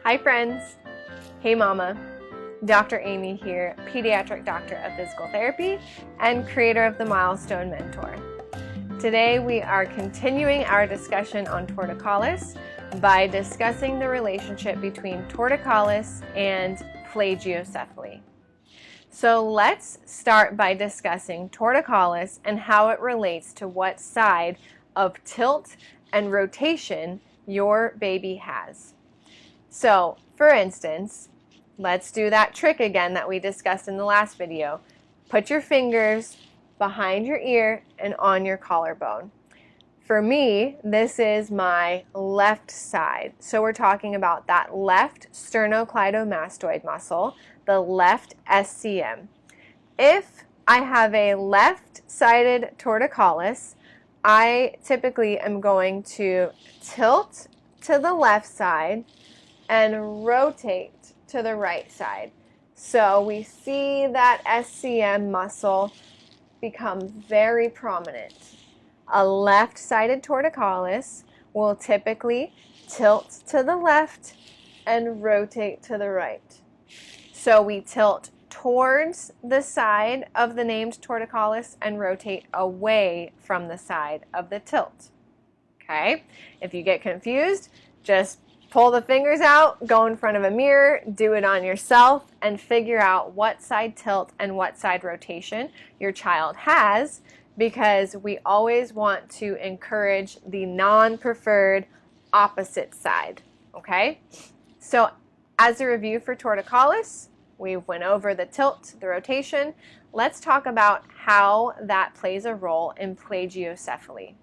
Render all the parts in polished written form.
Hi friends! Hey mama! Dr. Amy here, pediatric doctor of physical therapy and creator of the Milestone Mentor. Today we are continuing our discussion on torticollis by discussing the relationship between torticollis and plagiocephaly. So let's start by discussing torticollis and how it relates to what side of tilt and rotation your baby has. So, for instance, let's do that trick again that we discussed in the last video. Put your fingers behind your ear and on your collarbone. For me, this is my left side. So we're talking about that left sternocleidomastoid muscle, the left SCM. If I have a left-sided torticollis, I typically am going to tilt to the left side and rotate to the right side. So we see that SCM muscle become very prominent. A left-sided torticollis will typically tilt to the left and rotate to the right. So we tilt towards the side of the named torticollis and rotate away from the side of the tilt. Okay? If you get confused, just pull the fingers out, go in front of a mirror, do it on yourself, and figure out what side tilt and what side rotation your child has, because we always want to encourage the non-preferred opposite side, okay? So as a review for torticollis, we went over the tilt, the rotation. Let's talk about how that plays a role in plagiocephaly.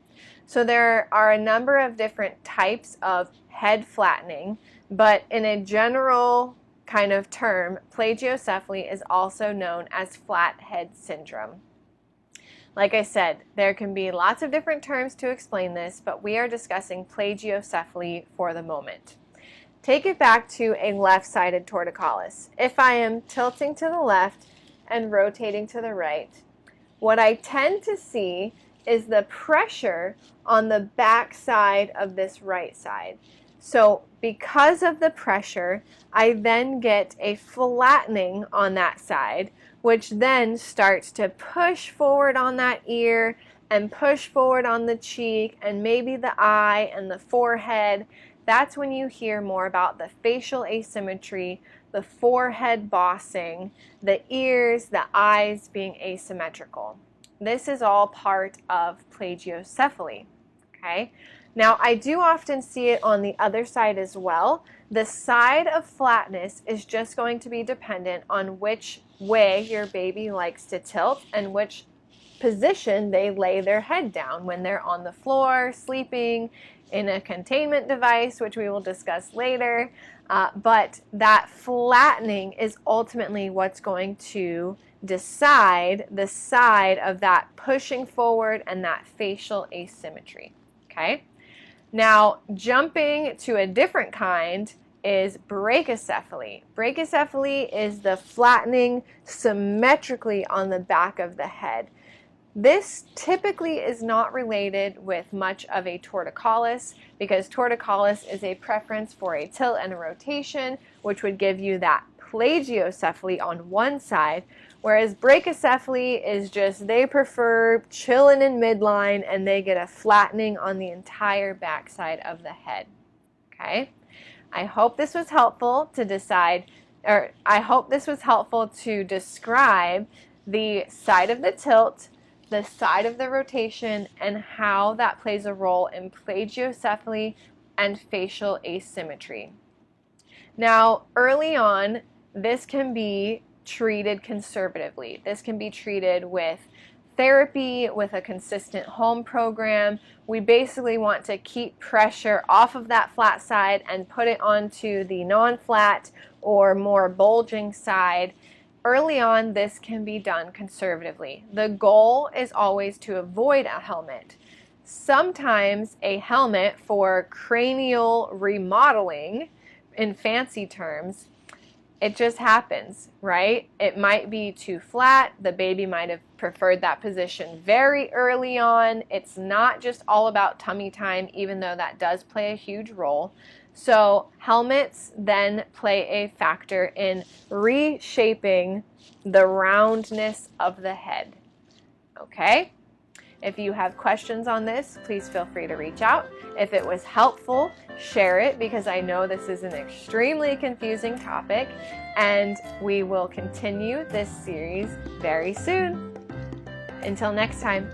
So there are a number of different types of head flattening, but in a general kind of term, plagiocephaly is also known as flat head syndrome. Like I said, there can be lots of different terms to explain this, but we are discussing plagiocephaly for the moment. Take it back to a left-sided torticollis. If I am tilting to the left and rotating to the right, what I tend to see is the pressure on the back side of this right side. So because of the pressure, I then get a flattening on that side, which then starts to push forward on that ear and push forward on the cheek and maybe the eye and the forehead. That's when you hear more about the facial asymmetry, the forehead bossing, the ears, the eyes being asymmetrical. This is all part of plagiocephaly, okay? Now, I do often see it on the other side as well. The side of flatness is just going to be dependent on which way your baby likes to tilt and which position they lay their head down when they're on the floor, sleeping, in a containment device, which we will discuss later. But that flattening is ultimately what's going to decide the side of that pushing forward and that facial asymmetry, okay? Now, jumping to a different kind is brachycephaly. Brachycephaly is the flattening symmetrically on the back of the head. This typically is not related with much of a torticollis because torticollis is a preference for a tilt and a rotation, which would give you that plagiocephaly on one side, whereas brachycephaly is just they prefer chilling in midline and they get a flattening on the entire backside of the head. Okay? I hope this was helpful to describe the side of the tilt, the side of the rotation, and how that plays a role in plagiocephaly and facial asymmetry. Now, early on, this can be treated conservatively. This can be treated with therapy, with a consistent home program. We basically want to keep pressure off of that flat side and put it onto the non-flat or more bulging side. Early on, this can be done conservatively. The goal is always to avoid a helmet. Sometimes a helmet for cranial remodeling, in fancy terms, It just happens, right? It might be too flat. The baby might have preferred that position very early on. It's not just all about tummy time, even though that does play a huge role. So helmets then play a factor in reshaping the roundness of the head. Okay? If you have questions on this, please feel free to reach out. If it was helpful, share it, because I know this is an extremely confusing topic, and we will continue this series very soon. Until next time.